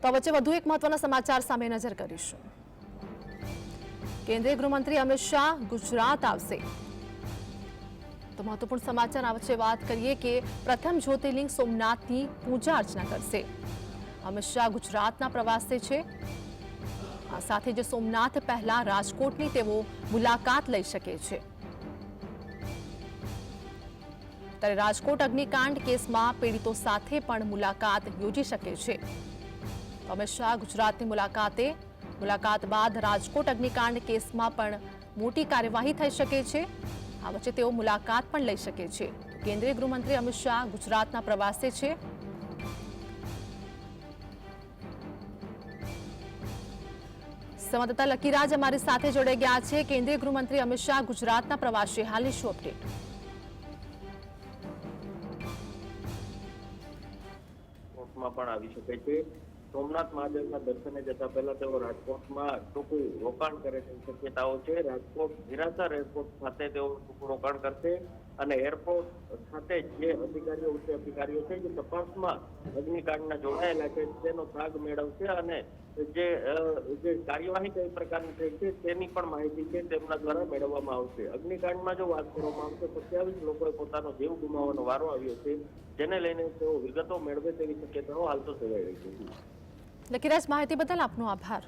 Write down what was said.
તો વચ્ચે વધુ એક મહત્વના સમાચાર સામે નજર કરીશું। કેન્દ્રીય ગૃહમંત્રી અમિત શાહ ગુજરાત આવશે। તો મહત્વપૂર્ણ સમાચાર આ વચ્ચે વાત કરીએ કે પ્રથમ જ્યોતિર્લિંગ સોમનાથની પૂજા અર્ચના કરશે। અમિત શાહ ગુજરાતના પ્રવાસે છે। આ સાથે જ સોમનાથ પહેલા રાજકોટની તેઓ મુલાકાત લઈ શકે છે। ત્યારે રાજકોટ અગ્નિકાંડ કેસમાં પીડિતો સાથે પણ મુલાકાત યોજી શકે છે। અમિત શાહ ગુજરાતની મુલાકાત બાદ રાજકોટ અગ્નિકાંડ કેસમાં પણ મોટી કાર્યવાહી થઈ શકે છે। આ વચ્ચે તેઓ મુલાકાત પણ લઈ શકે છે। કેન્દ્રીય ગૃહમંત્રી અમિત શાહ ગુજરાતના પ્રવાસે છે। સંવાદદાતા લકીરાજ અમારી સાથે જોડાઈ ગયા છે। કેન્દ્રીય ગૃહમંત્રી અમિત શાહ ગુજરાતના પ્રવાસે હાલની શું અપડેટ? કોર્ટમાં પણ આવી શકે છે। સોમનાથ મહાદેવના દર્શને જતા પહેલા તેઓ રાજકોટમાં ટૂંકું રોકાણ કરે તેવી શક્યતાઓ છે। રાજકોટ હિરાસર એરપોર્ટ ખાતે તેઓ ટૂંકું રોકાણ કરશે અને એરપોર્ટ ખાતે જે અધિકારીઓ ઉચ્ચ અધિકારીઓ છે જે તપાસમાં અગ્નિકાંડના જોડાયેલા છે તેનો ભાગ મેળવશે અને જે કાર્યવાહી કઈ પ્રકારની થઈ છે તેની પણ માહિતી છે તેમના દ્વારા મેળવવામાં આવશે। અગ્નિકાંડમાં જો વાત કરવામાં આવશે 27 લોકોએ પોતાનો જીવ ગુમાવવાનો વારો આવ્યો છે, જેને લઈને તેઓ વિગતો મેળવે તેવી શક્યતાઓ હાલ તો સેવાઈ રહી છે। લકીરાજ, માહિતી બદલ આપનો આભાર।